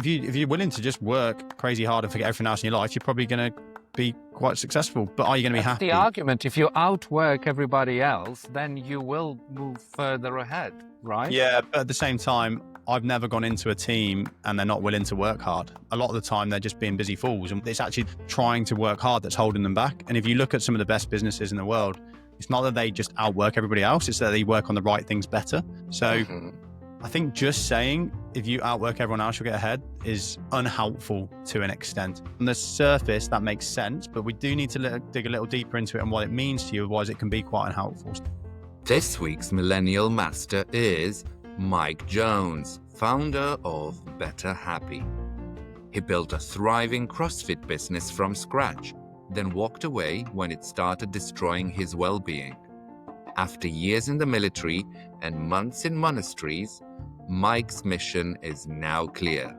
if you're willing to just work crazy hard and forget everything else in your life, you're probably going to be quite successful. But are you going to be That's happy? the argument. If you outwork everybody else, then you will move further ahead, right? Yeah, but at the same time, I've never gone into a team and they're not willing to work hard. A lot of the time, they're just being busy fools, and it's actually trying to work hard that's holding them back. And if you look at some of the best businesses in the world, it's not that they just outwork everybody else, it's that they work on the right things better. So I think just saying if you outwork everyone else, you'll get ahead is unhelpful to an extent. On the surface, that makes sense, but we do need to dig a little deeper into it and what it means to you, otherwise it can be quite unhelpful. This week's Millennial Master is Mike Jones, founder of Better Happy. He built a thriving CrossFit business from scratch, then walked away when it started destroying his well-being. After years in the military and months in monasteries, Mike's mission is now clear,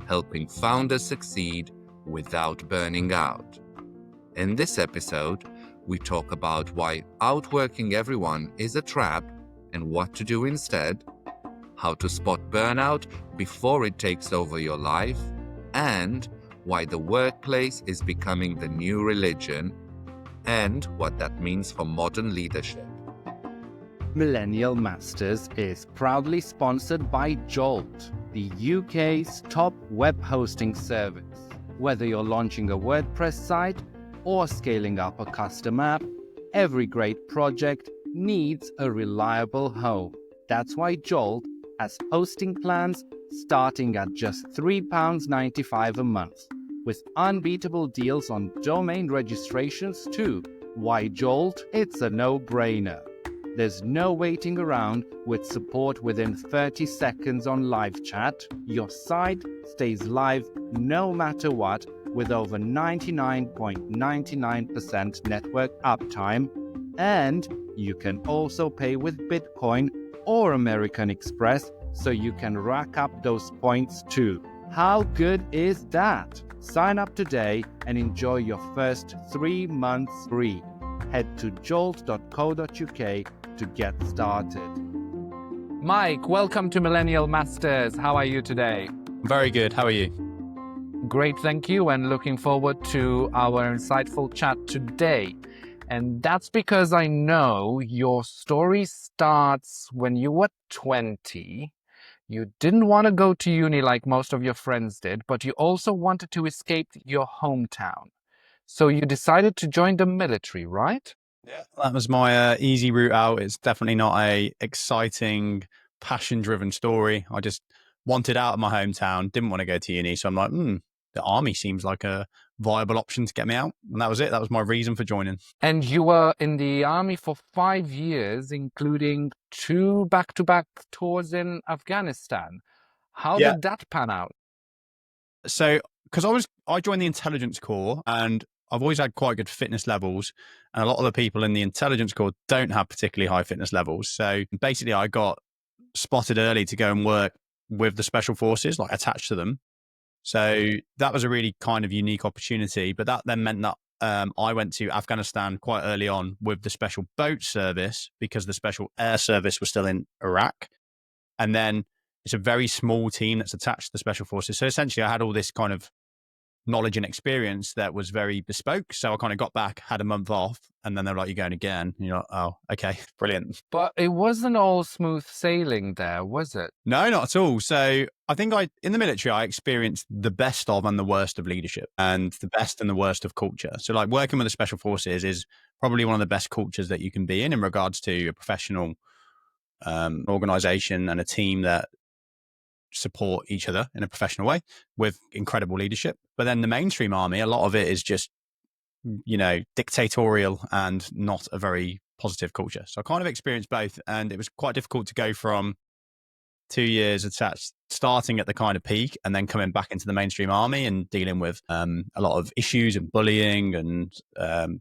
helping founders succeed without burning out. In this episode, we talk about why outworking everyone is a trap and what to do instead, how to spot burnout before it takes over your life, and why the workplace is becoming the new religion, and what that means for modern leadership. Millennial Masters is proudly sponsored by Jolt, the UK's top web hosting service. Whether you're launching a WordPress site or scaling up a custom app, every great project needs a reliable home. That's why Jolt has hosting plans starting at just £3.95 a month, with unbeatable deals on domain registrations too. Why Jolt? It's a no-brainer. There's no waiting around with support within 30 seconds on live chat. Your site stays live no matter what with over 99.99% network uptime. And you can also pay with Bitcoin or American Express so you can rack up those points too. How good is that? Sign up today and enjoy your first 3 months free. Head to jolt.co.uk to get started. Mike, welcome to Millennial Masters. How are you today? Very good. How are you? Great, thank you, and looking forward to our insightful chat today. And that's because I know your story starts when you were 20. You didn't want to go to uni like most of your friends did, but you also wanted to escape your hometown. So you decided to join the military, right? Yeah, that was my easy route out. It's definitely not a exciting, passion-driven story. I just wanted out of my hometown, didn't want to go to uni. So I'm like, the army seems like a viable option to get me out. And that was it. That was my reason for joining. And you were in the army for 5 years, including 2 back-to-back tours in Afghanistan. How did that pan out? So, because I joined the intelligence corps, and I've always had quite good fitness levels, and a lot of the people in the intelligence corps don't have particularly high fitness levels. So basically I got spotted early to go and work with the special forces, like attached to them. So that was a really kind of unique opportunity, but that then meant that I went to Afghanistan quite early on with the special boat service because the special air service was still in Iraq. And then it's a very small team that's attached to the special forces. So essentially I had all this kind of knowledge and experience that was very bespoke. So I kind of got back, had a month off, and then they're like, you're going again. And you're like, oh, okay, brilliant. But it wasn't all smooth sailing there, was it? No, not at all. So I think in the military, I experienced the best of and the worst of leadership and the best and the worst of culture. So like working with the special forces is probably one of the best cultures that you can be in regards to a professional organization and a team that support each other in a professional way with incredible leadership. But then the mainstream army, a lot of it is just, dictatorial and not a very positive culture. So I kind of experienced both, and it was quite difficult to go from 2 years attached, starting at the kind of peak and then coming back into the mainstream army and dealing with a lot of issues and bullying and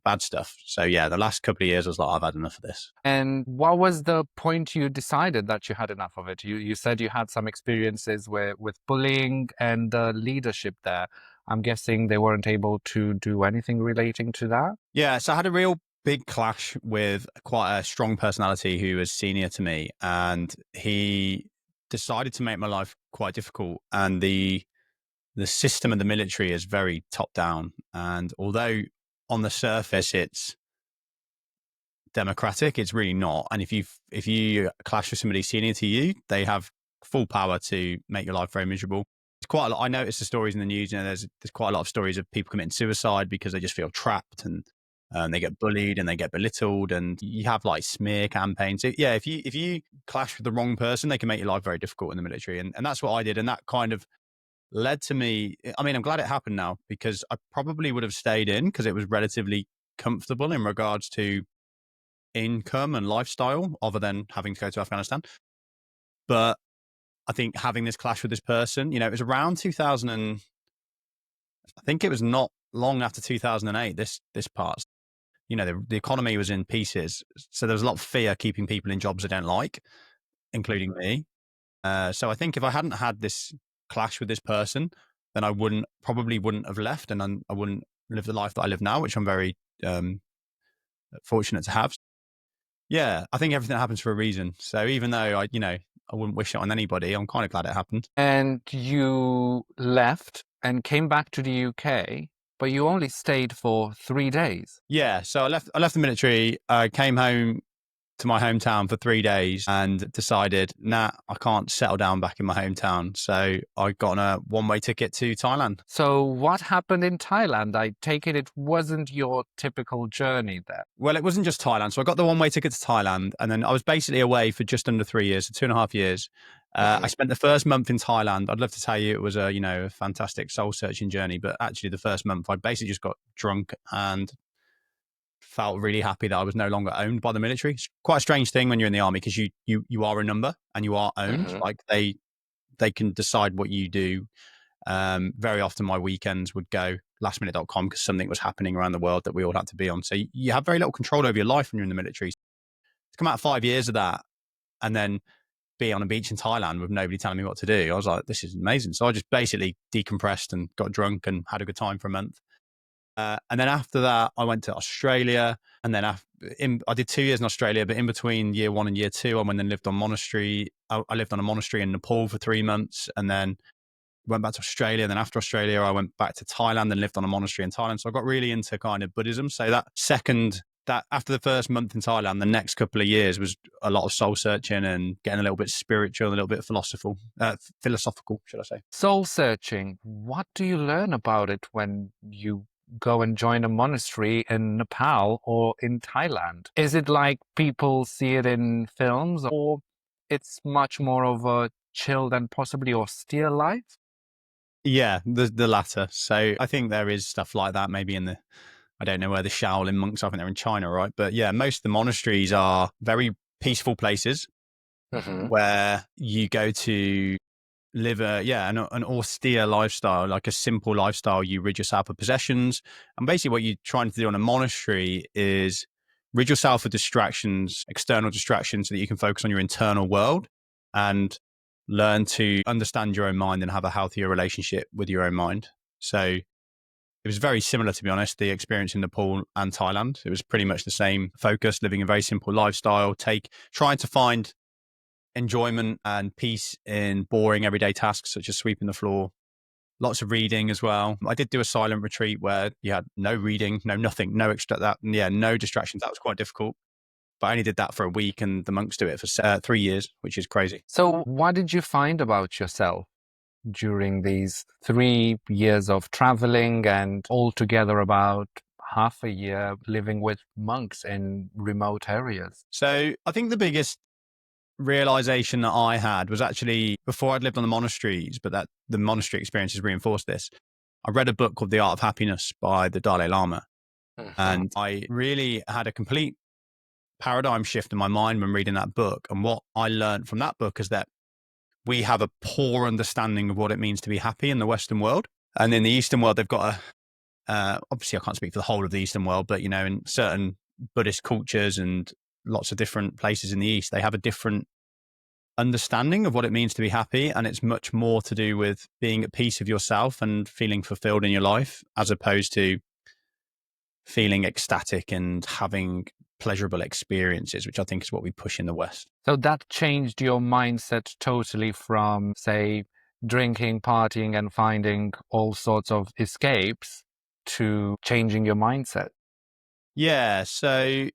bad stuff. So yeah, the last couple of years I was like, I've had enough of this. And what was the point you decided that you had enough of it? You said you had some experiences with bullying and leadership there. I'm guessing they weren't able to do anything relating to that? Yeah, so I had a real big clash with quite a strong personality who was senior to me, and he decided to make my life quite difficult. And the the system of the military is very top down. And although on the surface it's democratic, it's really not. And if you clash with somebody senior to you, they have full power to make your life very miserable. It's quite a lot. I notice the stories in the news. There's quite a lot of stories of people committing suicide because they just feel trapped, and they get bullied and they get belittled, and you have like smear campaigns. So, yeah, if you clash with the wrong person, they can make your life very difficult in the military, and that's what I did, and that kind of led to me. I mean, I'm glad it happened now, because I probably would have stayed in because it was relatively comfortable in regards to income and lifestyle, other than having to go to Afghanistan. But I think having this clash with this person, it was around 2000, and I think it was not long after 2008. This part, the economy was in pieces, so there was a lot of fear keeping people in jobs they don't like, including me. So I think if I hadn't had this clash with this person, then I probably wouldn't have left, and I wouldn't live the life that I live now, which I'm very fortunate to have. Yeah, I think everything happens for a reason. So even though I wouldn't wish it on anybody, I'm kind of glad it happened. And you left and came back to the UK, but you only stayed for 3 days. Yeah, so I left the military. I came home to my hometown for 3 days and decided, I can't settle down back in my hometown. So I got on a one-way ticket to Thailand. So what happened in Thailand? I take it wasn't your typical journey there. Well, it wasn't just Thailand. So I got the one-way ticket to Thailand, and then I was basically away for just under 3 years, so 2.5 years. I spent the first month in Thailand. I'd love to tell you it was a fantastic soul-searching journey, but actually the first month I basically just got drunk and felt really happy that I was no longer owned by the military. It's quite a strange thing when you're in the army, because you are a number and you are owned. Like they can decide what you do. Very often my weekends would go lastminute.com because something was happening around the world that we all had to be on. So you have very little control over your life when you're in the military. To come out 5 years of that and then be on a beach in Thailand with nobody telling me what to do, I was like, this is amazing. So I just basically decompressed and got drunk and had a good time for a month. And then after that, I went to Australia, and then I did 2 years in Australia. But in between year 1 and year 2, I went and lived on monastery. I lived on a monastery in Nepal for 3 months, and then went back to Australia. And then after Australia, I went back to Thailand and lived on a monastery in Thailand. So I got really into kind of Buddhism. So that after the first month in Thailand, the next couple of years was a lot of soul searching and getting a little bit spiritual, a little bit philosophical, should I say? Soul searching. What do you learn about it when you go and join a monastery in Nepal or in Thailand? Is it like people see it in films, or it's much more of a chilled and possibly austere life? Yeah, the latter. So I think there is stuff like that, maybe I don't know where the Shaolin monks are. I think they're in China, right? But yeah, most of the monasteries are very peaceful places where you go to live an austere lifestyle, like a simple lifestyle. You rid yourself of possessions, and basically what you're trying to do in a monastery is rid yourself of distractions, external distractions, so that you can focus on your internal world and learn to understand your own mind and have a healthier relationship with your own mind. So it was very similar, to be honest, the experience in Nepal and Thailand. It was pretty much the same focus, living a very simple lifestyle, trying to find enjoyment and peace in boring everyday tasks such as sweeping the floor. Lots of reading as well. I did do a silent retreat where you had no reading, no nothing, no no distractions. That was quite difficult. But I only did that for a week, and the monks do it for 3 years, which is crazy. So what did you find about yourself during these 3 years of traveling and altogether about half a year living with monks in remote areas? So I think the biggest realization that I had was actually before I'd lived on the monasteries, but that the monastery experiences reinforced this. I read a book called The Art of Happiness by the Dalai Lama. And I really had a complete paradigm shift in my mind when reading that book. And what I learned from that book is that we have a poor understanding of what it means to be happy in the Western world. And in the Eastern world, they've got obviously I can't speak for the whole of the Eastern world, but in certain Buddhist cultures and lots of different places in the East, they have a different understanding of what it means to be happy. And it's much more to do with being at peace with yourself and feeling fulfilled in your life, as opposed to feeling ecstatic and having pleasurable experiences, which I think is what we push in the West. So that changed your mindset totally from, say, drinking, partying, and finding all sorts of escapes to changing your mindset? Yeah. So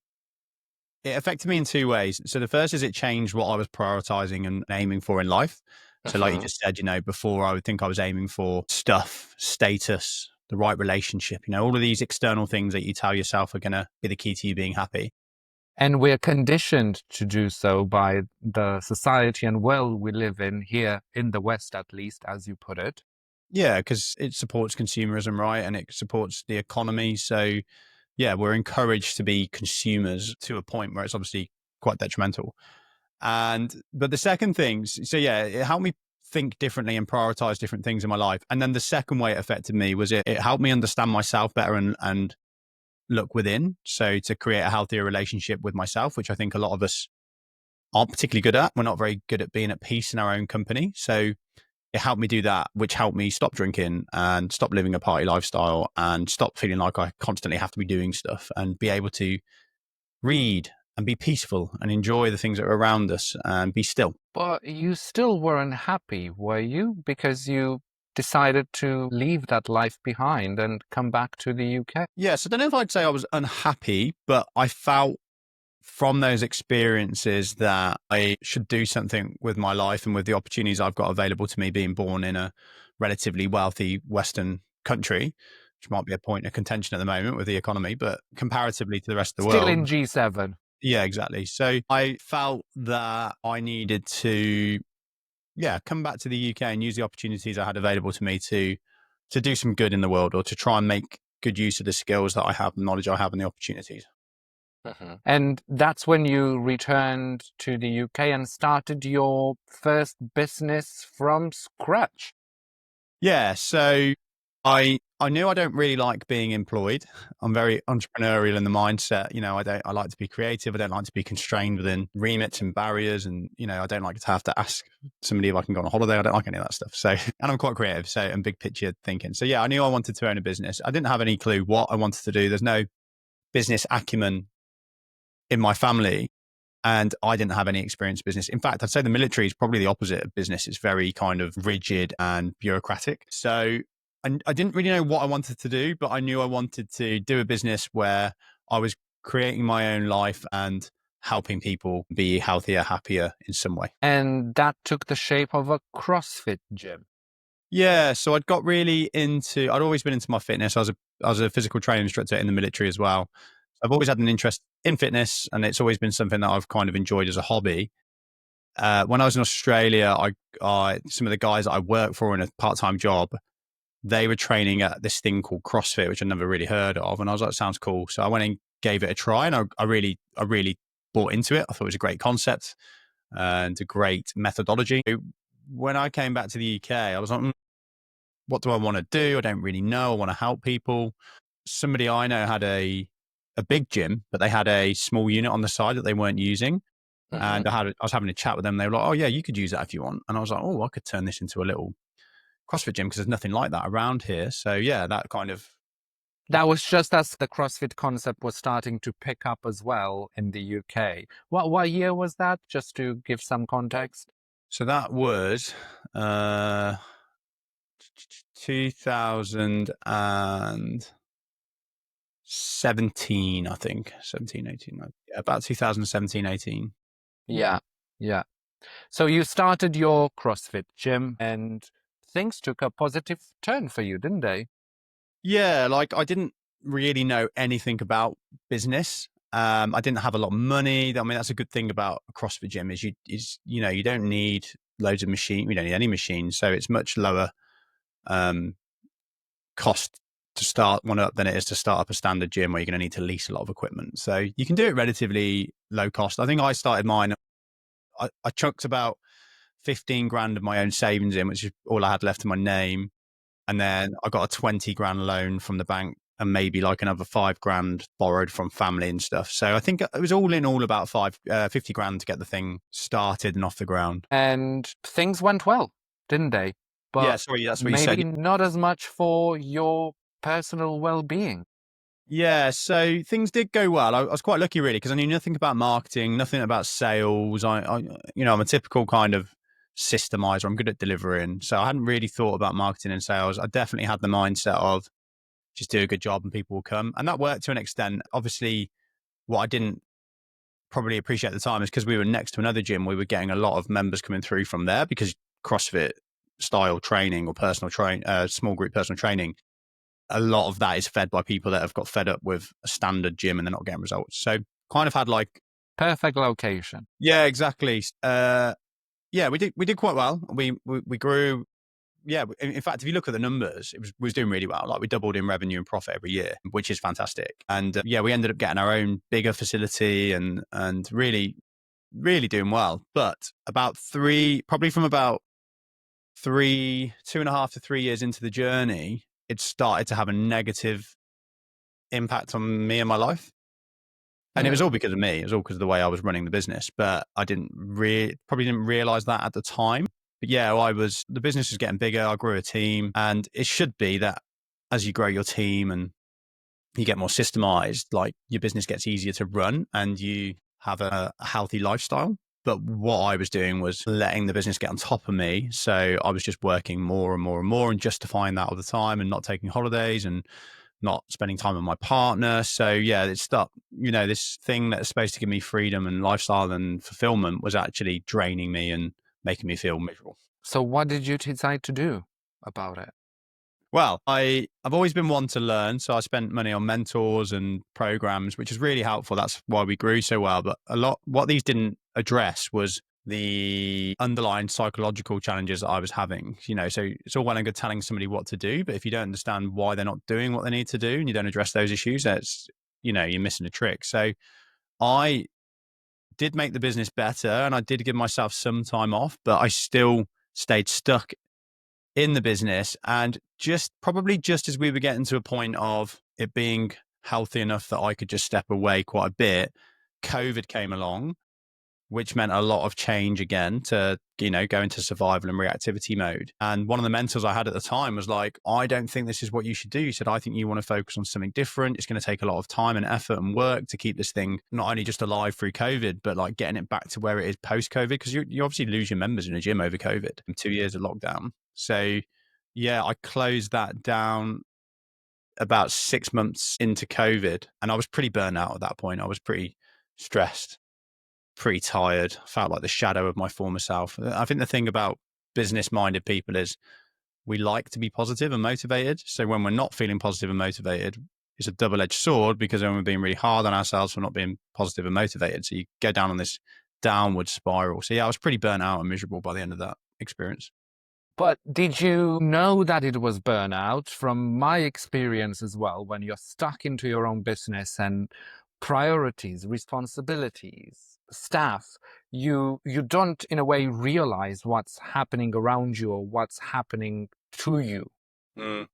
it affected me in two ways. So the first is it changed what I was prioritizing and aiming for in life. So like you Mhm. just said, before I would think I was aiming for stuff, status, the right relationship, all of these external things that you tell yourself are going to be the key to you being happy. And we're conditioned to do so by the society and world we live in here in the West, at least, as you put it. Yeah, because it supports consumerism, right? And it supports the economy. So yeah, we're encouraged to be consumers to a point where it's obviously quite detrimental. But the second thing, so yeah, it helped me think differently and prioritize different things in my life. And then the second way it affected me was it helped me understand myself better and look within. So to create a healthier relationship with myself, which I think a lot of us aren't particularly good at. We're not very good at being at peace in our own company. So it helped me do that, which helped me stop drinking and stop living a party lifestyle and stop feeling like I constantly have to be doing stuff and be able to read and be peaceful and enjoy the things that are around us and be still. But you still weren't happy, were you? Because you decided to leave that life behind and come back to the UK. Yes, I don't know if I'd say I was unhappy, but I felt from those experiences that I should do something with my life and with the opportunities I've got available to me being born in a relatively wealthy Western country, which might be a point of contention at the moment with the economy, but comparatively to the rest of the Still world. in G7. Yeah, exactly. So I felt that I needed to, come back to the UK and use the opportunities I had available to me to do some good in the world or to try and make good use of the skills that I have, the knowledge I have, and the opportunities. And that's when you returned to the UK and started your first business from scratch. Yeah, so I knew I don't really like being employed. I'm very entrepreneurial in the mindset. I like to be creative. I don't like to be constrained within remits and barriers, and I don't like to have to ask somebody if I can go on a holiday. I don't like any of that stuff. So, and I'm quite creative, so and big picture thinking. So yeah, I knew I wanted to own a business. I didn't have any clue what I wanted to do. There's no business acumen in my family. And I didn't have any experience in business. In fact, I'd say the military is probably the opposite of business. It's very kind of rigid and bureaucratic. So I didn't really know what I wanted to do, but I knew I wanted to do a business where I was creating my own life and helping people be healthier, happier in some way. And that took the shape of a CrossFit gym. Yeah, so I'd always been into my fitness. I was a physical training instructor in the military as well. I've always had an interest in fitness, and it's always been something that I've kind of enjoyed as a hobby. When I was in Australia, some of the guys that I worked for in a part-time job, they were training at this thing called CrossFit, which I'd never really heard of, and I was like, "Sounds cool." So I went and gave it a try, and I really bought into it. I thought it was a great concept and a great methodology. When I came back to the UK, I was like, "What do I want to do? I don't really know. I want to help people." Somebody I know had a big gym, but they had a small unit on the side that they weren't using. And I was having a chat with them. They were like, "Oh yeah, you could use that if you want." And I was like, "Oh, I could turn this into a little CrossFit gym because there's nothing like that around here." So yeah, that kind of That was just as the CrossFit concept was starting to pick up as well in the UK. What year was that? Just to give some context. so that was uh 2017, I think. 17, 18, yeah, about 2017, 18. Yeah, yeah. So you started your CrossFit gym and things took a positive turn for you, didn't they? Yeah, like I didn't really know anything about business. I didn't have a lot of money. I mean, that's a good thing about a CrossFit gym you don't need loads of machine. We don't need any machines, so it's much lower um, cost to start one up than it is to start up a standard gym where you're going to need to lease a lot of equipment. So you can do it relatively low cost. I think I started mine. I chucked about 15 grand of my own savings in, which is all I had left in my name. And then I got a 20 grand loan from the bank and maybe like another 5 grand borrowed from family and stuff. So I think it was all in all about 50 grand to get the thing started and off the ground. And things went well, didn't they? Yeah, But sorry, that's what you said. maybe not as much for your personal well-being. Yeah, so things did go well. I was quite lucky really because I knew nothing about marketing, nothing about sales. I'm a typical kind of systemizer. I'm good at delivering. So I hadn't really thought about marketing and sales. I definitely had the mindset of just do a good job and people will come. And that worked to an extent. Obviously, what I didn't probably appreciate at the time is because we were next to another gym, we were getting a lot of members coming through from there because CrossFit style training or small group personal training, a lot of that is fed by people that have got fed up with a standard gym and they're not getting results. So kind of had like Perfect location. yeah, exactly. Yeah, we did quite well. We grew. Yeah, in fact, if you look at the numbers, we was doing really well. Like we doubled in revenue and profit every year, which is fantastic. And yeah, we ended up getting our own bigger facility and really doing well. But probably from about 2.5 to 3 years into the journey, it started to have a negative impact on me and my life. And it was all because of me. It was all because of the way I was running the business. But I probably didn't realize that at the time. But yeah, the business was getting bigger. I grew a team, and it should be that as you grow your team and you get more systemized, like your business gets easier to run and you have a healthy lifestyle. But what I was doing was letting the business get on top of me. So I was just working more and more and more and justifying that all the time and not taking holidays and not spending time with my partner. So yeah, it stopped, this thing that's supposed to give me freedom and lifestyle and fulfillment was actually draining me and making me feel miserable. So what did you decide to do about it? Well, I've always been one to learn. So I spent money on mentors and programs, which is really helpful. That's why we grew so well. But what these didn't address was the underlying psychological challenges that I was having. So it's all well and good telling somebody what to do, but if you don't understand why they're not doing what they need to do and you don't address those issues, that's, you're missing a trick. So I did make the business better and I did give myself some time off, but I still stayed stuck in the business. And probably just as we were getting to a point of it being healthy enough that I could just step away quite a bit, COVID came along, which meant a lot of change again to, go into survival and reactivity mode. And one of the mentors I had at the time was like, I don't think this is what you should do. He said, I think you want to focus on something different. It's going to take a lot of time and effort and work to keep this thing not only just alive through COVID, but like getting it back to where it is post-COVID, because you obviously lose your members in a gym over COVID in 2 years of lockdown. So yeah, I closed that down about 6 months into COVID and I was pretty burnt out at that point. I was pretty stressed, pretty tired, felt like the shadow of my former self. I think the thing about business-minded people is we like to be positive and motivated. So when we're not feeling positive and motivated, it's a double-edged sword because then we're being really hard on ourselves for not being positive and motivated. So you go down on this downward spiral. So yeah, I was pretty burnt out and miserable by the end of that experience. But did you know that it was burnout? From my experience as well, when you're stuck into your own business and priorities, responsibilities, staff, you don't in a way realize what's happening around you or what's happening to you.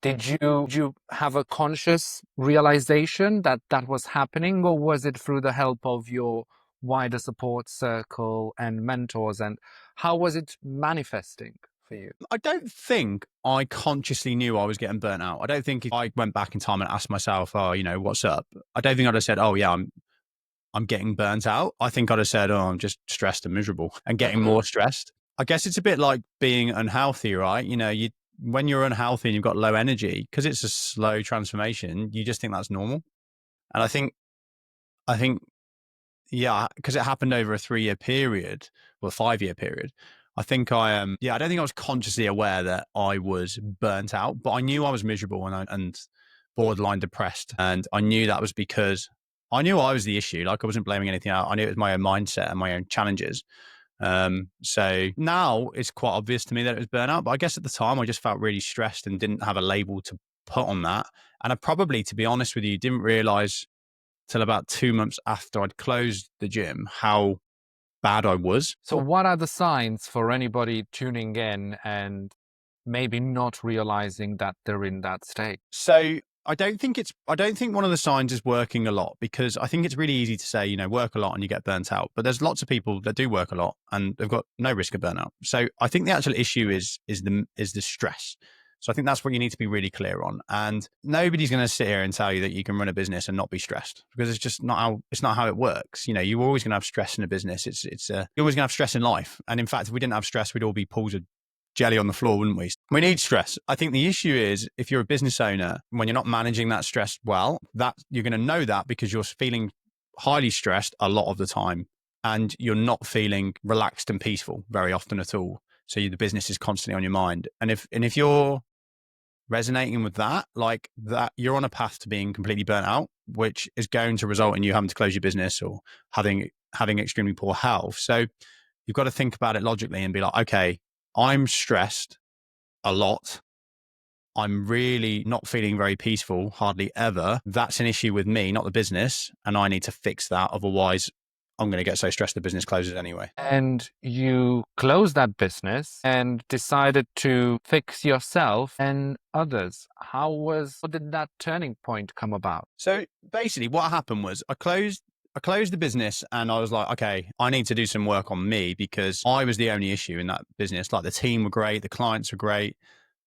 Did you have a conscious realization that that was happening, or was it through the help of your wider support circle and mentors, and how was it manifesting for you? I don't think I consciously knew I was getting burnt out. I don't think if I went back in time and asked myself, oh, what's up? I don't think I'd have said, oh yeah, I'm getting burnt out. I think I'd have said, oh, I'm just stressed and miserable and getting more stressed. I guess it's a bit like being unhealthy, right? When you're unhealthy and you've got low energy, because it's a slow transformation, you just think that's normal. And I think, yeah, because it happened over a 3-year period or a 5-year period. I think I don't think I was consciously aware that I was burnt out, but I knew I was miserable and borderline depressed. And I knew that was because I knew I was the issue. Like I wasn't blaming anything out. I knew it was my own mindset and my own challenges. So now it's quite obvious to me that it was burnout, but I guess at the time I just felt really stressed and didn't have a label to put on that. And I probably, to be honest with you, didn't realize till about 2 months after I'd closed the gym how bad I was. So what are the signs for anybody tuning in and maybe not realizing that they're in that state? So I don't think one of the signs is working a lot, because I think it's really easy to say, work a lot and you get burnt out. But there's lots of people that do work a lot and they've got no risk of burnout. So I think the actual issue is the stress. So I think that's what you need to be really clear on. And nobody's going to sit here and tell you that you can run a business and not be stressed, because it's just not how it works. You're always going to have stress in a business. You're always going to have stress in life. And in fact, if we didn't have stress, we'd all be pools of jelly on the floor, wouldn't we? We need stress. I think the issue is, if you're a business owner, when you're not managing that stress well, that you're going to know that because you're feeling highly stressed a lot of the time, and you're not feeling relaxed and peaceful very often at all. So the business is constantly on your mind. And if you're resonating with that, like that, you're on a path to being completely burnt out, which is going to result in you having to close your business or having extremely poor health. So you've got to think about it logically and be like, okay, I'm stressed a lot. I'm really not feeling very peaceful, hardly ever. That's an issue with me, not the business. And I need to fix that. Otherwise, I'm going to get so stressed the business closes anyway. And you closed that business and decided to fix yourself and others. What did that turning point come about? So basically what happened was I closed the business, and I was like, okay, I need to do some work on me, because I was the only issue in that business. Like, the team were great, the clients were great,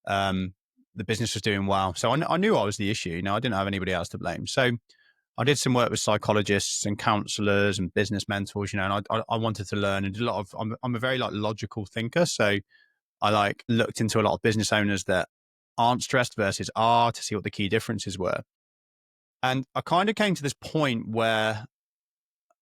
the business was doing well. So I knew I was the issue. I didn't have anybody else to blame. So I did some work with psychologists and counselors and business mentors, and I wanted to learn and did a lot of, I'm a very logical thinker. So I looked into a lot of business owners that aren't stressed versus are, to see what the key differences were. And I kind of came to this point where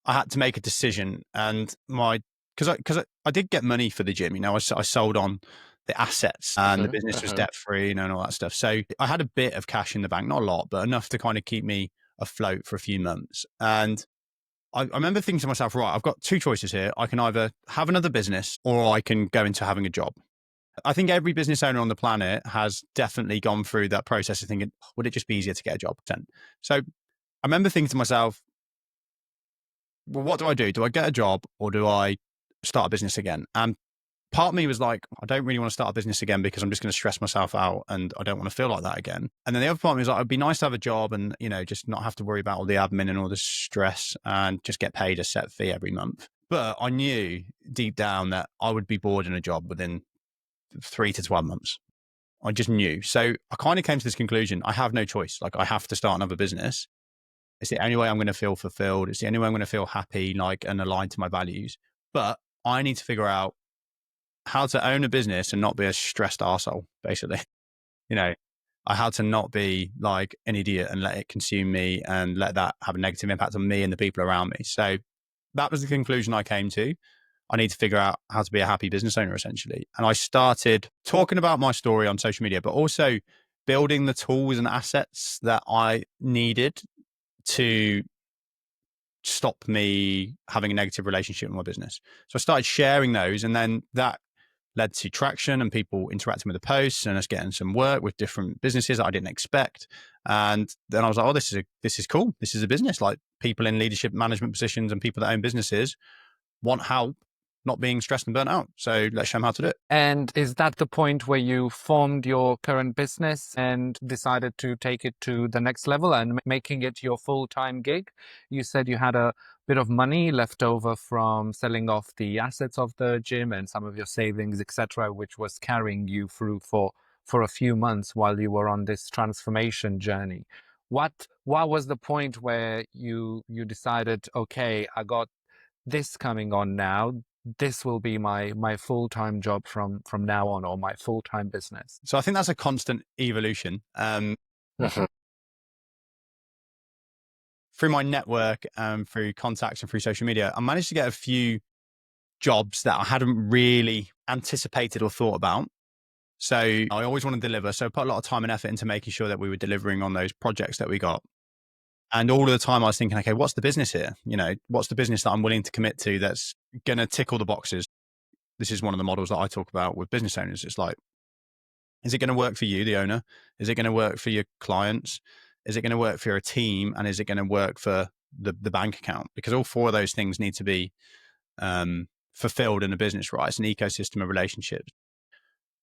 I had to make a decision, and because I did get money for the gym, I sold on the assets, and the business was debt free, and all that stuff. So I had a bit of cash in the bank, not a lot, but enough to kind of keep me afloat for a few months. And I remember thinking to myself, right, I've got two choices here. I can either have another business, or I can go into having a job. I think every business owner on the planet has definitely gone through that process of thinking, would it just be easier to get a job? So I remember thinking to myself, well, what do I do? Do I get a job, or do I start a business again? And part of me was like, I don't really want to start a business again, because I'm just going to stress myself out, and I don't want to feel like that again. And then the other part of me was like, it'd be nice to have a job and, just not have to worry about all the admin and all the stress, and just get paid a set fee every month. But I knew deep down that I would be bored in a job within 3 to 12 months. I just knew. So I kind of came to this conclusion. I have no choice. Like, I have to start another business. It's the only way I'm going to feel fulfilled. It's the only way I'm going to feel happy, and aligned to my values. But I need to figure out how to own a business and not be a stressed arsehole, basically. I had to not be like an idiot and let it consume me and let that have a negative impact on me and the people around me. So that was the conclusion I came to. I need to figure out how to be a happy business owner, essentially. And I started talking about my story on social media, but also building the tools and assets that I needed to stop me having a negative relationship with my business. So I started sharing those, and then that led to traction and people interacting with the posts and us getting some work with different businesses that I didn't expect. And then I was like, oh, this is cool. This is a business. Like, people in leadership management positions and people that own businesses want help not being stressed and burnt out. So let's show them how to do it. And is that the point where you formed your current business and decided to take it to the next level and making it your full-time gig? You said you had a bit of money left over from selling off the assets of the gym and some of your savings, etc., which was carrying you through for a few months while you were on this transformation journey. What was the point where you decided, okay, I got this coming on now, this will be my full-time job from now on, or my full-time business? So I think that's a constant evolution. Through my network, through contacts and through social media, I managed to get a few jobs that I hadn't really anticipated or thought about. So I always want to deliver. So I put a lot of time and effort into making sure that we were delivering on those projects that we got. And all of the time I was thinking, okay, what's the business here? What's the business that I'm willing to commit to that's going to tick all the boxes? This is one of the models that I talk about with business owners. It's like, is it going to work for you, the owner? Is it going to work for your clients? Is it going to work for your team? And is it going to work for the bank account? Because all four of those things need to be fulfilled in a business, right? It's an ecosystem of relationships.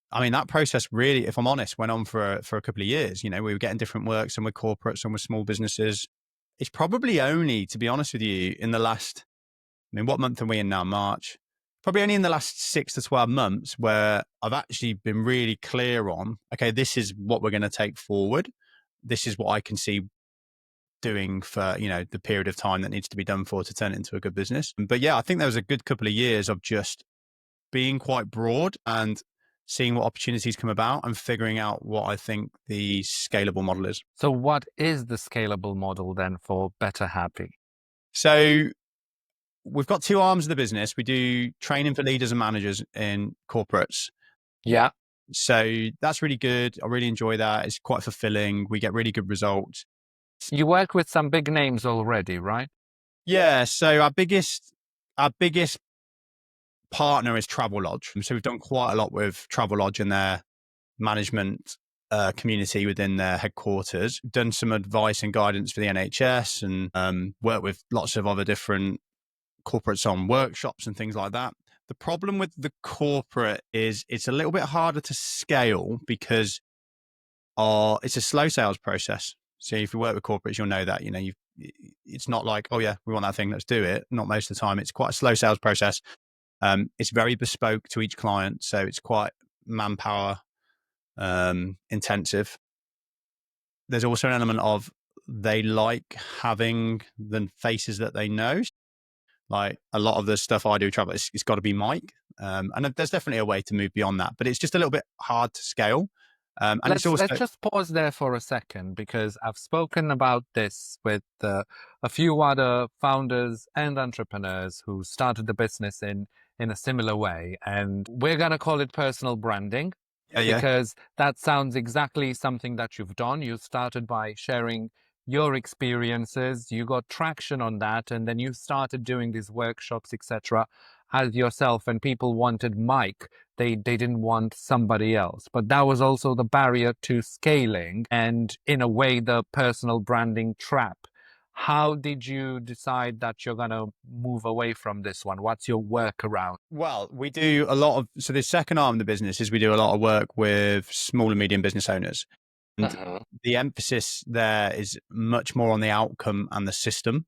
I mean, that process really, if I'm honest, went on for a couple of years. We were getting different work, some with corporate, some with small businesses. It's probably only, to be honest with you, in the last, what month are we in now? March. probably only in the last 6 to 12 months where I've actually been really clear on, okay, this is what we're going to take forward. This is what I can see doing for, the period of time that needs to be done for to turn it into a good business. But yeah, I think there was a good couple of years of just being quite broad and seeing what opportunities come about and figuring out what I think the scalable model is. So what is the scalable model then for Better Happy? So we've got 2 arms of the business. We do training for leaders and managers in corporates. Yeah. So that's really good. I really enjoy that. It's quite fulfilling. We get really good results. You work with some big names already, right? Yeah. So our biggest partner is Travelodge. So we've done quite a lot with Travelodge and their management community within their headquarters. Done some advice and guidance for the NHS and worked with lots of other different corporates on workshops and things like that. The problem with the corporate is it's a little bit harder to scale because it's a slow sales process. So if you work with corporates, you'll know that, it's not like, oh yeah, we want that thing, let's do it. Not most of the time. It's quite a slow sales process. It's very bespoke to each client. So it's quite manpower intensive. There's also an element of they like having the faces that they know. Like a lot of the stuff I do travel, it's got to be Mike. And there's definitely a way to move beyond that, but it's just a little bit hard to scale. And let's it's also, just pause there for a second, because I've spoken about this with a few other founders and entrepreneurs who started the business in a similar way. And we're going to call it personal branding. yeah. Because that sounds exactly something that you've done. You started by sharing your experiences, you got traction on that, and then you started doing these workshops, etc., as yourself, and people wanted Mike. They didn't want somebody else. But that was also the barrier to scaling and, in a way, the personal branding trap. How did you decide that you're going to move away from this one? What's your workaround? Well, we do a lot of, so the second arm of the business is we do a lot of work with small and medium business owners. And the emphasis there is much more on the outcome and the system.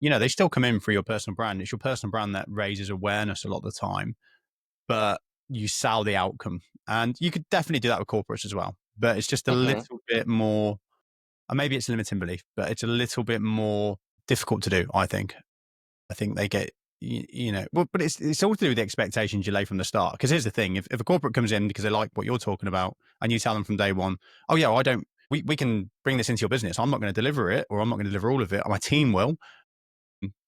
They still come in for your personal brand. It's your personal brand that raises awareness a lot of the time, but you sell the outcome. And you could definitely do that with corporates as well, but it's just a little bit more, and maybe it's a limiting belief, but it's a little bit more difficult to do, I think. I think they get, but it's all to do with the expectations you lay from the start. Because here's the thing, if a corporate comes in because they like what you're talking about and you tell them from day one, oh yeah, well, we can bring this into your business. I'm not going to deliver it, or I'm not going to deliver all of it. My team will.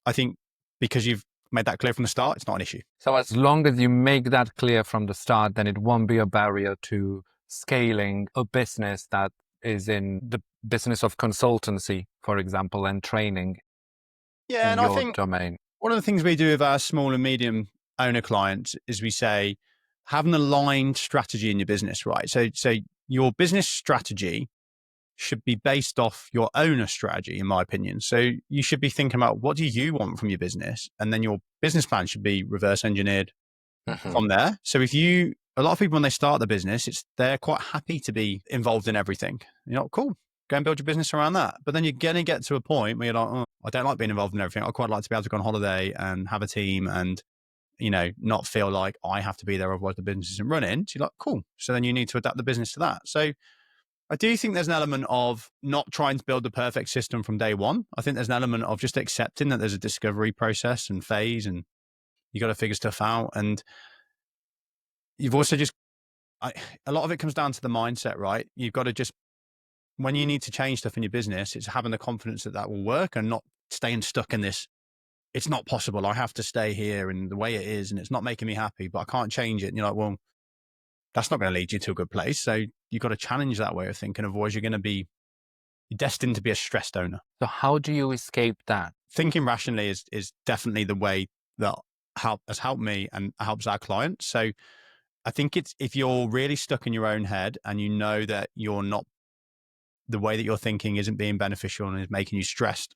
I think because you've made that clear from the start, it's not an issue. So as long as you make that clear from the start, then it won't be a barrier to scaling a business that is in the business of consultancy, for example, and training Yeah, in and I your think domain. one of the things we do with our small and medium owner clients is we say, have an aligned strategy in your business, right? So your business strategy should be based off your owner strategy, in my opinion. So you should be thinking about, what do you want from your business? And then your business plan should be reverse engineered from there. So a lot of people, when they start the business, they're quite happy to be involved in everything. Cool. Go and build your business around that. But then you're going to get to a point where you're like, oh, I don't like being involved in everything. I quite like to be able to go on holiday and have a team and, not feel like I have to be there, otherwise the business isn't running. So you're like, cool. So then you need to adapt the business to that. So I do think there's an element of not trying to build the perfect system from day one. I think there's an element of just accepting that there's a discovery process and phase, and you got to figure stuff out. And you've also a lot of it comes down to the mindset, right? You've got to just, when you need to change stuff in your business, it's having the confidence that will work and not staying stuck in this. It's not possible. I have to stay here and the way it is, and it's not making me happy, but I can't change it. And you're like, well, that's not going to lead you to a good place. So you've got to challenge that way of thinking, otherwise you're destined to be a stressed owner. So how do you escape that? Thinking rationally is definitely the way that has helped me and helps our clients. So I think if you're really stuck in your own head and you know that the way that you're thinking isn't being beneficial and is making you stressed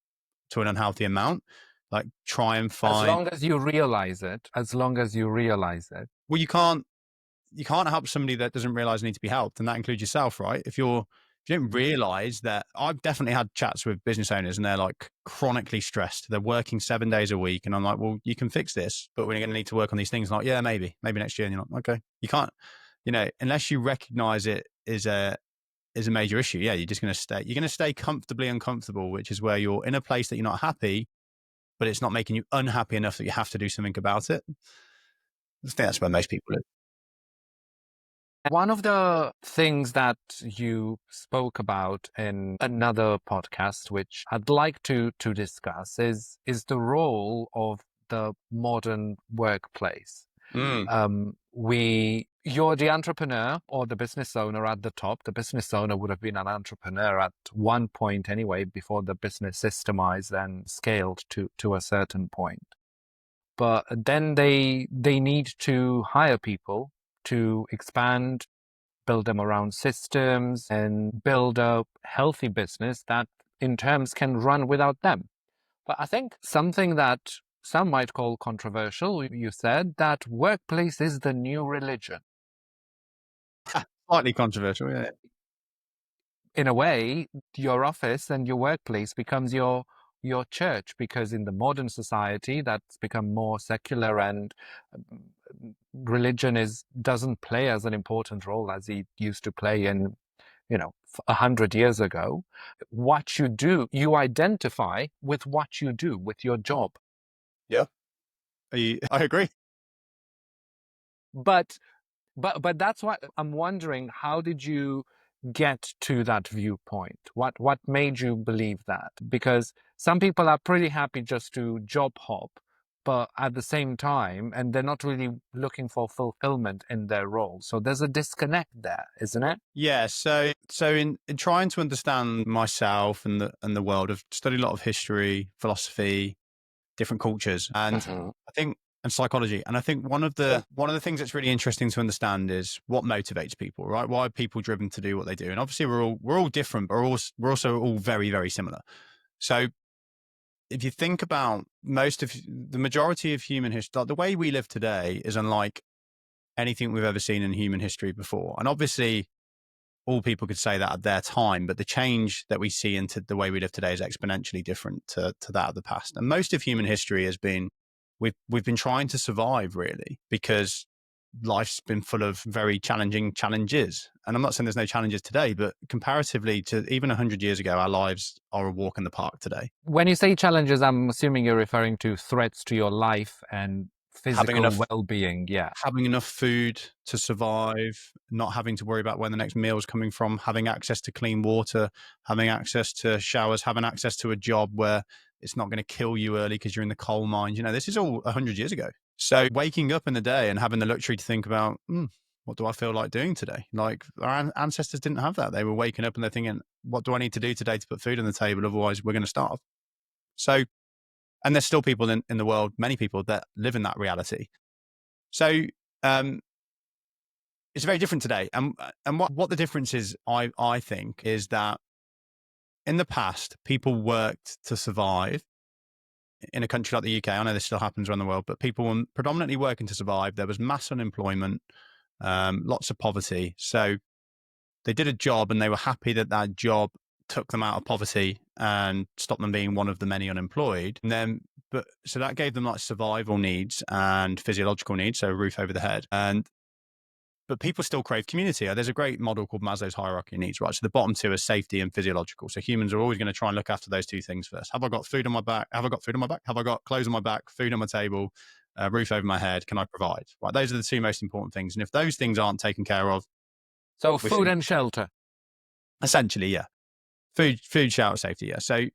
to an unhealthy amount, like try and find. As long as you realize it. Well, you can't help somebody that doesn't realize they need to be helped. And that includes yourself, right? If you're You don't realize that I've definitely had chats with business owners and they're like chronically stressed. They're working 7 days a week. And I'm like, well, you can fix this, but we're going to need to work on these things. Like, yeah, maybe next year. And you're like, okay, you can't, unless you recognize it is a major issue. Yeah. You're going to stay comfortably uncomfortable, which is where you're in a place that you're not happy, but it's not making you unhappy enough that you have to do something about it. I think that's where most people live. One of the things that you spoke about in another podcast, which I'd like to discuss, is the role of the modern workplace. You're the entrepreneur or the business owner at the top. The business owner would have been an entrepreneur at one point anyway, before the business systemized and scaled to a certain point. But then they need to hire people to expand, build them around systems, and build a healthy business that in terms can run without them. But I think something that some might call controversial, you said that workplace is the new religion. Slightly controversial, yeah. In a way, your office and your workplace becomes your church, because in the modern society that's become more secular, and religion doesn't play as an important role as it used to play in 100 years ago. What you do, you identify with what you do, with your job. Yeah, I agree. But that's why I'm wondering, how did you get to that viewpoint? What made you believe that? Because some people are pretty happy just to job hop, but at the same time, and they're not really looking for fulfillment in their role. So there's a disconnect there, isn't it? Yeah. So in trying to understand myself and the world, I've studied a lot of history, philosophy, different cultures, and I think and psychology. And I think one of the things that's really interesting to understand is what motivates people, right? Why are people driven to do what they do? And obviously we're all different, but we're also all very, very similar. So if you think about the majority of human history, like the way we live today is unlike anything we've ever seen in human history before. And obviously all people could say that at their time, but the change that we see into the way we live today is exponentially different to that of the past. And most of human history has been, we've been trying to survive, really, because life's been full of very challenging challenges. And I'm not saying there's no challenges today, but comparatively to even 100 years ago, our lives are a walk in the park today. When you say challenges, I'm assuming you're referring to threats to your life and physical well-being. Yeah. Having enough food to survive, not having to worry about where the next meal is coming from, having access to clean water, having access to showers, having access to a job where it's not going to kill you early because you're in the coal mines. This is all 100 years ago. So waking up in the day and having the luxury to think about, what do I feel like doing today? Like our ancestors didn't have that. They were waking up and they're thinking, what do I need to do today to put food on the table? Otherwise we're going to starve. So, and there's still people in the world, many people that live in that reality. So it's very different today. And what the difference is, I think, is that in the past, people worked to survive. In a country like the UK, I know this still happens around the world, but people were predominantly working to survive. There was mass unemployment, lots of poverty. So they did a job and they were happy that job took them out of poverty and stopped them being one of the many unemployed. And then, so that gave them like survival needs and physiological needs, so a roof over the head. But people still crave community. There's a great model called Maslow's hierarchy of needs, right? So the bottom two are safety and physiological. So humans are always going to try and look after those two things first. Have I got food on my back? Have I got food on my back? Have I got clothes on my back? Food on my table? Roof over my head? Can I provide? Right? Those are the two most important things. And if those things aren't taken care of, so food and shelter. Essentially, yeah. Food, shelter, safety, yeah. So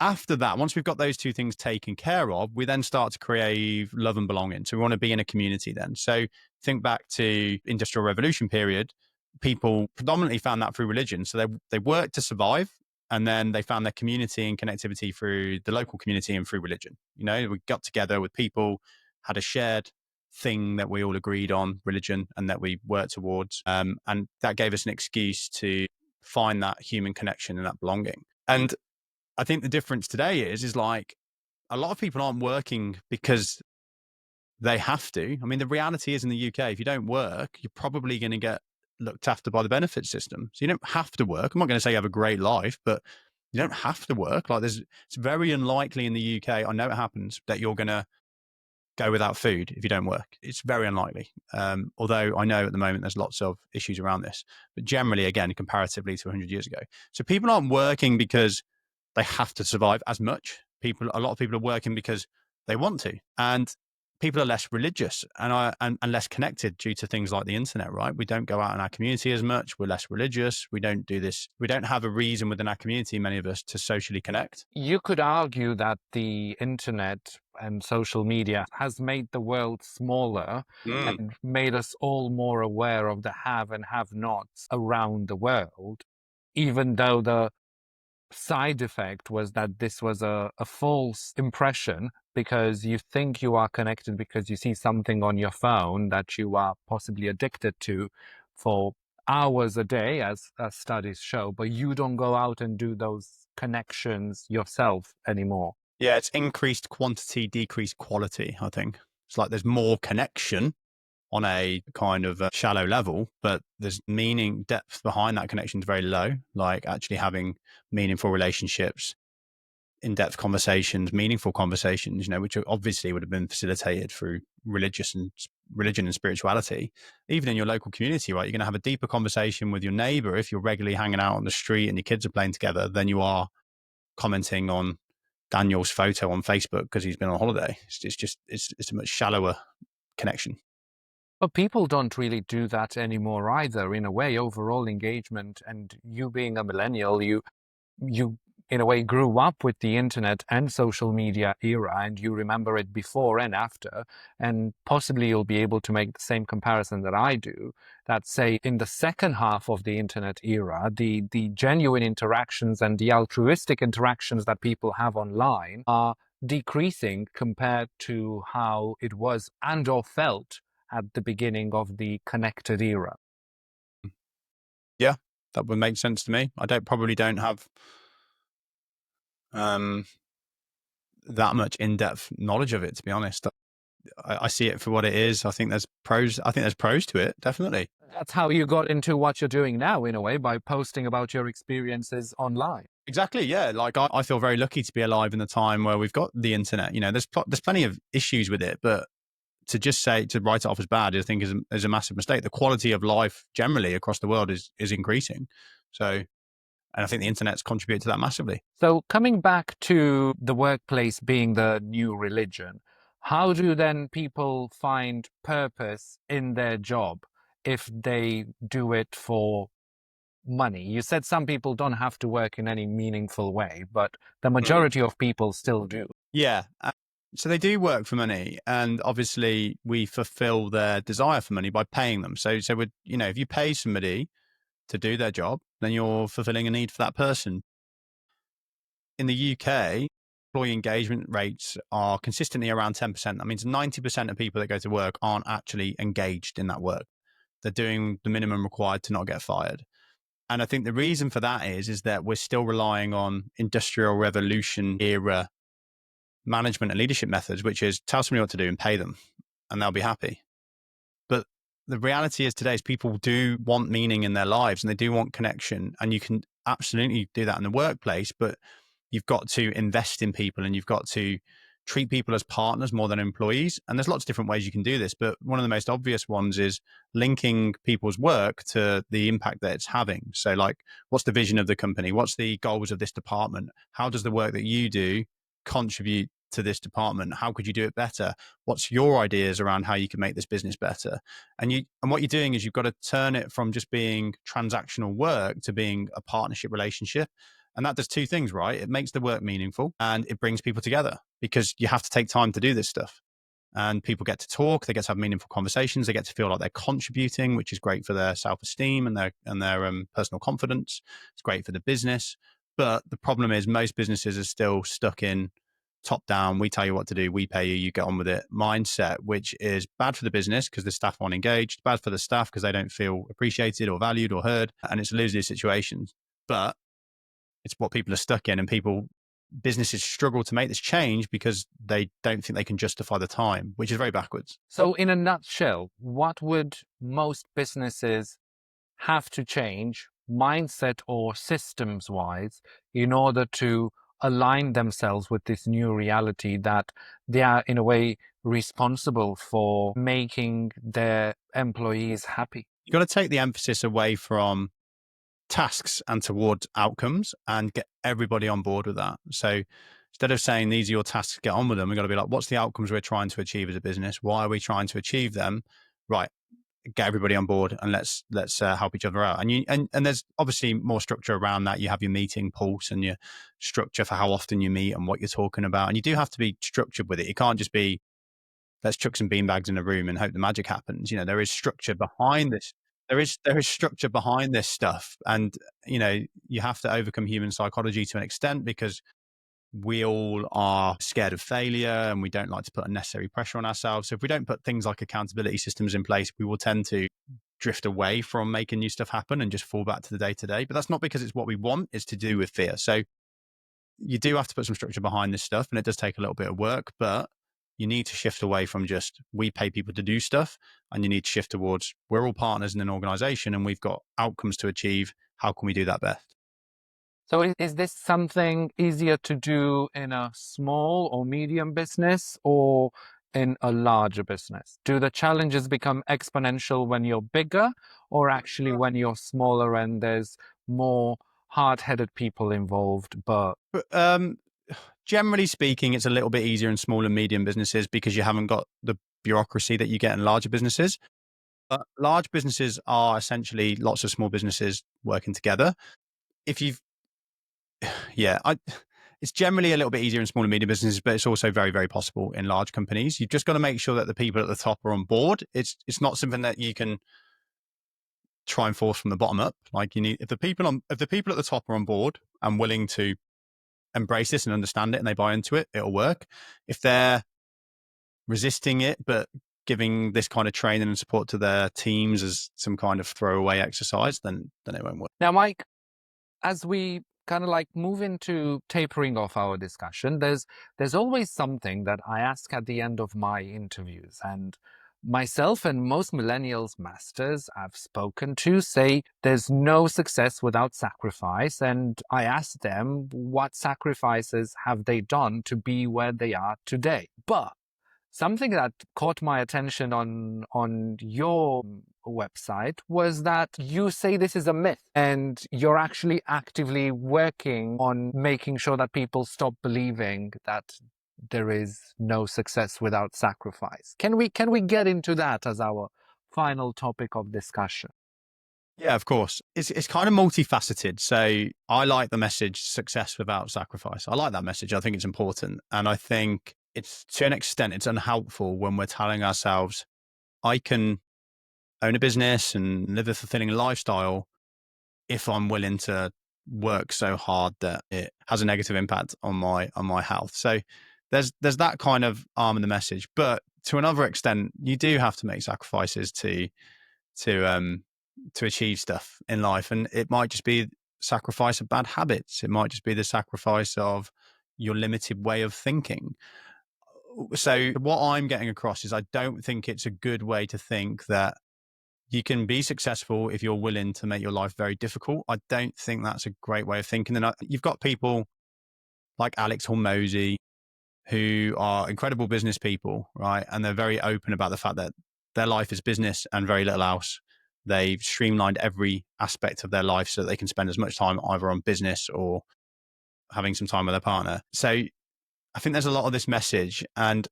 after that, once we've got those two things taken care of, we then start to crave love and belonging. So we want to be in a community then. So think back to Industrial Revolution period, people predominantly found that through religion. So they worked to survive, and then they found their community and connectivity through the local community and through religion. We got together with people, had a shared thing that we all agreed on, religion, and that we worked towards. And that gave us an excuse to find that human connection and that belonging. And I think the difference today is like a lot of people aren't working because they have to. I mean, the reality is in the UK, if you don't work, you're probably going to get looked after by the benefit system. So you don't have to work. I'm not going to say you have a great life, but you don't have to work. Like it's very unlikely in the UK, I know it happens, that you're going to go without food if you don't work. It's very unlikely. Although I know at the moment there's lots of issues around this, but generally, again, comparatively to 100 years ago. So people aren't working because they have to survive as much. A lot of people are working because they want to. And people are less religious and less connected due to things like the internet, right? We don't go out in our community as much. We're less religious. We don't do this. We don't have a reason within our community, many of us, to socially connect. You could argue that the internet and social media has made the world smaller and made us all more aware of the have and have nots around the world, even though the side effect was that this was a false impression, because you think you are connected because you see something on your phone that you are possibly addicted to for hours a day, as studies show, but you don't go out and do those connections yourself anymore. Yeah, it's increased quantity, decreased quality, I think. It's like there's more connection on a kind of a shallow level, but there's depth behind that connection is very low, like actually having meaningful relationships, in-depth conversations, meaningful conversations, which obviously would have been facilitated through religion and spirituality. Even in your local community, right? You're going to have a deeper conversation with your neighbor if you're regularly hanging out on the street and your kids are playing together than you are commenting on Daniel's photo on Facebook because he's been on holiday. It's a much shallower connection. But people don't really do that anymore either. In a way, overall engagement, and you being a millennial, you in a way grew up with the internet and social media era, and you remember it before and after, and possibly you'll be able to make the same comparison that I do, that say in the second half of the internet era, the genuine interactions and the altruistic interactions that people have online are decreasing compared to how it was and or felt at the beginning of the connected era. Yeah, that would make sense to me. I probably don't have that much in-depth knowledge of it, to be honest. I see it for what it is. I think there's pros to it, definitely. That's how you got into what you're doing now, in a way, by posting about your experiences online. Exactly, yeah. Like I feel very lucky to be alive in the time where we've got the internet. There's plenty of issues with it, but to write it off as bad, I think is a massive mistake. The quality of life generally across the world is increasing. So, and I think the internet's contributed to that massively. So coming back to the workplace being the new religion, how do then people find purpose in their job if they do it for money? You said some people don't have to work in any meaningful way, but the majority of people still do. Yeah. So they do work for money, and obviously we fulfill their desire for money by paying them. So if you pay somebody to do their job, then you're fulfilling a need for that person. In the UK, employee engagement rates are consistently around 10%. That means 90% of people that go to work aren't actually engaged in that work. They're doing the minimum required to not get fired. And I think the reason for that is that we're still relying on industrial revolution era management and leadership methods, which is tell somebody what to do and pay them and they'll be happy. But the reality is today is people do want meaning in their lives and they do want connection. And you can absolutely do that in the workplace, but you've got to invest in people and you've got to treat people as partners more than employees. And there's lots of different ways you can do this, but one of the most obvious ones is linking people's work to the impact that it's having. So like, what's the vision of the company? What's the goals of this department? How does the work that you do contribute to this department? How could you do it better? What's your ideas around how you can make this business better? And what you're doing is you've got to turn it from just being transactional work to being a partnership relationship. And that does two things, right? It makes the work meaningful and it brings people together because you have to take time to do this stuff. And people get to talk, they get to have meaningful conversations, they get to feel like they're contributing, which is great for their self-esteem and their personal confidence. It's great for the business. But the problem is most businesses are still stuck in top down, we tell you what to do, we pay you, you get on with it mindset, which is bad for the business because the staff aren't engaged, bad for the staff because they don't feel appreciated or valued or heard. And it's a lose-lose situation. But it's what people are stuck in, and businesses struggle to make this change because they don't think they can justify the time, which is very backwards. So in a nutshell, what would most businesses have to change mindset or systems wise in order to align themselves with this new reality that they are in a way responsible for making their employees happy? You got to take the emphasis away from tasks and towards outcomes and get everybody on board with that. So instead of saying these are your tasks, get on with them, we've got to be like, what's the outcomes we're trying to achieve as a business? Why are we trying to achieve them? Right. Get everybody on board and let's help each other out. And there's obviously more structure around that. You have your meeting pulse and your structure for how often you meet and what you're talking about. And you do have to be structured with it. It can't just be let's chuck some beanbags in a room and hope the magic happens. There is structure behind this. There is structure behind this stuff. And, you have to overcome human psychology to an extent because we all are scared of failure and we don't like to put unnecessary pressure on ourselves. So if we don't put things like accountability systems in place, we will tend to drift away from making new stuff happen and just fall back to the day to day. But that's not because it's what we want, it's to do with fear. So you do have to put some structure behind this stuff and it does take a little bit of work, but you need to shift away from just we pay people to do stuff and you need to shift towards we're all partners in an organization and we've got outcomes to achieve. How can we do that best? So is this something easier to do in a small or medium business or in a larger business? Do the challenges become exponential when you're bigger or actually when you're smaller and there's more hard-headed people involved? But generally speaking, it's a little bit easier in small and medium businesses because you haven't got the bureaucracy that you get in larger businesses. But large businesses are essentially lots of small businesses working together. If you've Yeah, it's generally a little bit easier in small and medium businesses, but it's also very, very possible in large companies. You've just got to make sure that the people at the top are on board. It's not something that you can try and force from the bottom up. Like if the people at the top are on board and willing to embrace this and understand it and they buy into it, it'll work. If they're resisting it, but giving this kind of training and support to their teams as some kind of throwaway exercise, then it won't work. now, Mike, as we kind of like move into tapering off our discussion, there's always something that I ask at the end of my interviews. And myself and most millennials masters I've spoken to say there's no success without sacrifice. And I ask them what sacrifices have they done to be where they are today. But something that caught my attention on your website was that you say this is a myth and you're actually actively working on making sure that people stop believing that there is no success without sacrifice. Can we get into that as our final topic of discussion? Yeah, of course. It's kind of multifaceted. So I like the message success without sacrifice. I like that message. I think it's important. And I think it's to an extent, it's unhelpful when we're telling ourselves, I can own a business and live a fulfilling lifestyle if I'm willing to work so hard that it has a negative impact on my health. So there's that kind of arm in the message. But to another extent, you do have to make sacrifices to achieve stuff in life. And it might just be sacrifice of bad habits. It might just be the sacrifice of your limited way of thinking. So what I'm getting across is I don't think it's a good way to think that you can be successful if you're willing to make your life very difficult. I don't think that's a great way of thinking. And you've got people like Alex Hormozy who are incredible business people, right? And they're very open about the fact that their life is business and very little else. They've streamlined every aspect of their life so that they can spend as much time either on business or having some time with their partner. So I think there's a lot of this message, and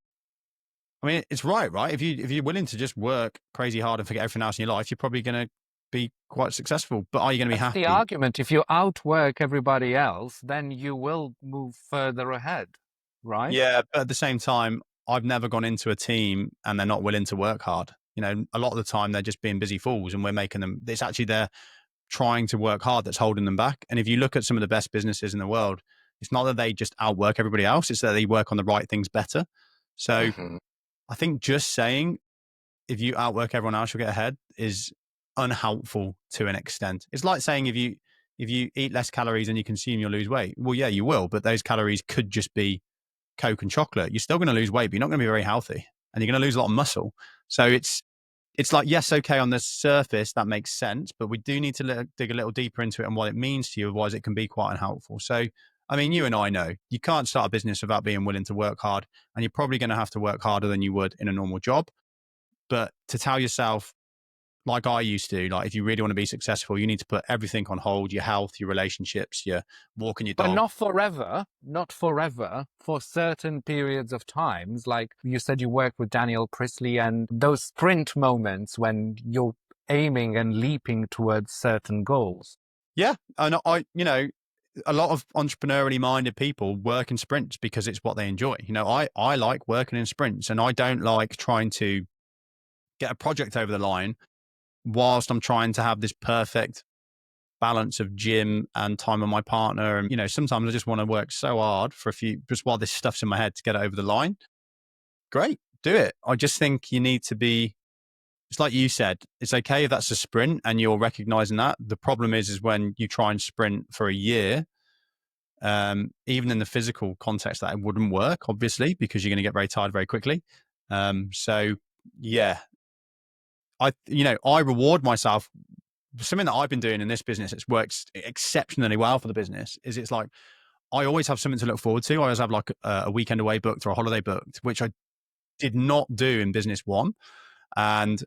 I mean, it's right? If you're willing to just work crazy hard and forget everything else in your life, you're probably going to be quite successful. But are you going to be happy? The argument, if you outwork everybody else, then you will move further ahead, right? Yeah, but at the same time, I've never gone into a team and they're not willing to work hard. A lot of the time they're just being busy fools, and we're making them. It's actually they're trying to work hard that's holding them back. And if you look at some of the best businesses in the world, it's not that they just outwork everybody else, it's that they work on the right things better. So I think just saying if you outwork everyone else, you'll get ahead is unhelpful to an extent. It's like saying if you eat less calories than you consume, you'll lose weight. Well, yeah, you will, but those calories could just be Coke and chocolate. You're still going to lose weight, but you're not going to be very healthy, and you're going to lose a lot of muscle. So it's like, yes, okay, on the surface, that makes sense, but we do need to dig a little deeper into it and what it means to you. Otherwise, it can be quite unhelpful. So, I mean, you and I know you can't start a business without being willing to work hard, and you're probably going to have to work harder than you would in a normal job. But to tell yourself, like I used to, like, if you really want to be successful, you need to put everything on hold, your health, your relationships, your walking your But dog. not forever, not forever, for certain periods of times. Like you said, you work with Daniel Priestley, and those sprint moments when you're aiming and leaping towards certain goals. Yeah. And a lot of entrepreneurially minded people work in sprints because it's what they enjoy. I like working in sprints, and I don't like trying to get a project over the line whilst I'm trying to have this perfect balance of gym and time with my partner. And, sometimes I just want to work so hard for just while this stuff's in my head to get it over the line. Great, do it. I just think you need to be, it's like you said, it's okay if that's a sprint and you're recognizing that. The problem is when you try and sprint for a year, even in the physical context, that it wouldn't work, obviously, because you're going to get very tired very quickly. So yeah, I reward myself. Something that I've been doing in this business, it's works exceptionally well for the business, is it's like, I always have something to look forward to. I always have like a weekend away booked or a holiday booked, which I did not do in business one. And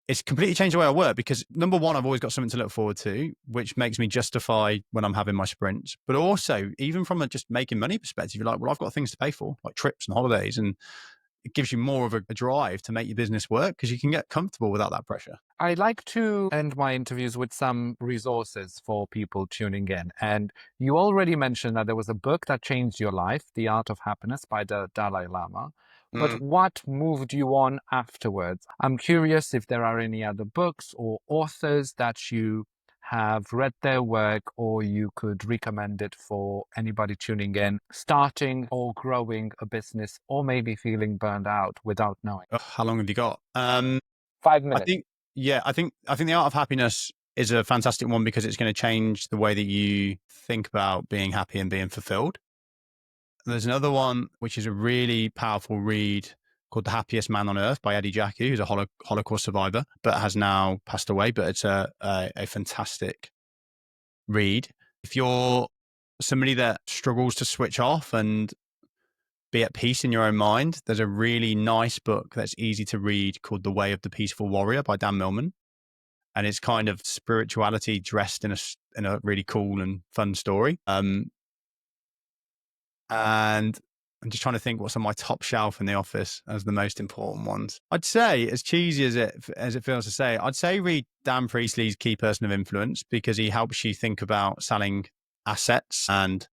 it's completely changed the way I work because, number one, I've always got something to look forward to, which makes me justify when I'm having my sprints. But also, even from a just making money perspective, you're like, well, I've got things to pay for, like trips and holidays. And it gives you more of a drive to make your business work because you can get comfortable without that pressure. I like to end my interviews with some resources for people tuning in. And you already mentioned that there was a book that changed your life, The Art of Happiness by the Dalai Lama. But what moved you on afterwards? I'm curious if there are any other books or authors that you have read their work, or you could recommend it for anybody tuning in, starting or growing a business, or maybe feeling burned out without knowing. How long have you got? 5 minutes. I think The Art of Happiness is a fantastic one because it's going to change the way that you think about being happy and being fulfilled. There's another one, which is a really powerful read called The Happiest Man on Earth by Eddie Jackie, who's a Holocaust survivor, but has now passed away. But it's a fantastic read. If you're somebody that struggles to switch off and be at peace in your own mind, there's a really nice book that's easy to read called The Way of the Peaceful Warrior by Dan Millman. And it's kind of spirituality dressed in a really cool and fun story. And I'm just trying to think what's on my top shelf in the office as the most important ones. I'd say, as cheesy as it feels to say, I'd say read Dan Priestley's Key Person of Influence, because he helps you think about selling assets and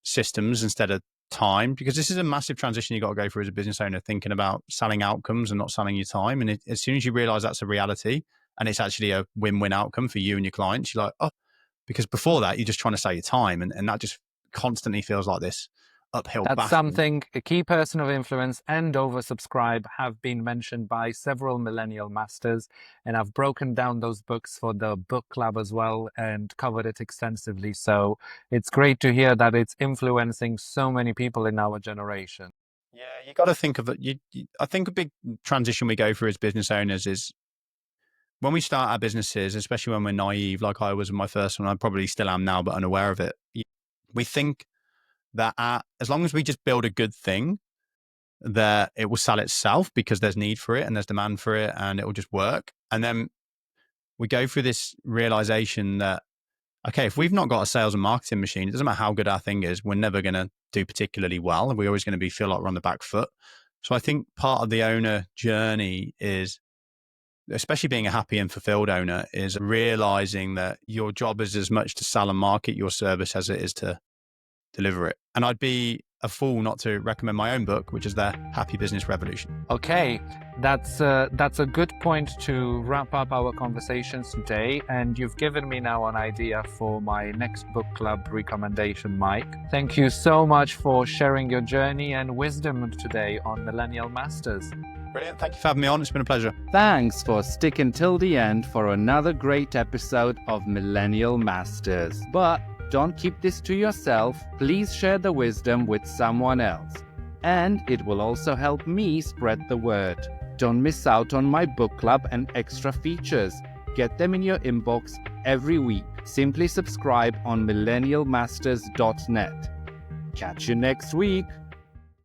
systems instead of time, because this is a massive transition you got to go through as a business owner, thinking about selling outcomes and not selling your time. And as soon as you realize that's a reality and it's actually a win-win outcome for you and your clients, you're like, oh, because before that, you're just trying to sell your time. And that just constantly feels like this uphill battle. That's something a Key Person of Influence and Oversubscribe have been mentioned by several millennial masters, and I've broken down those books for the book club as well and covered it extensively. So it's great to hear that it's influencing so many people in our generation. Yeah, you got to think of it. I think a big transition we go through as business owners is when we start our businesses, especially when we're naive, like I was in my first one, I probably still am now, but unaware of it. We think that as long as we just build a good thing, that it will sell itself because there's need for it and there's demand for it and it will just work. And then we go through this realization that, okay, if we've not got a sales and marketing machine, it doesn't matter how good our thing is, we're never going to do particularly well. And we're always going to feel like we're on the back foot. So I think part of the owner journey is, especially being a happy and fulfilled owner, is realizing that your job is as much to sell and market your service as it is to deliver it. And I'd be a fool not to recommend my own book, which is The Happy Business Revolution. Okay, that's a good point to wrap up our conversations today. And you've given me now an idea for my next book club recommendation, Mike. Thank you so much for sharing your journey and wisdom today on Millennial Masters. Brilliant. Thank you for having me on. It's been a pleasure. Thanks for sticking till the end for another great episode of Millennial Masters. But don't keep this to yourself. Please share the wisdom with someone else. And it will also help me spread the word. Don't miss out on my book club and extra features. Get them in your inbox every week. Simply subscribe on millennialmasters.net. Catch you next week.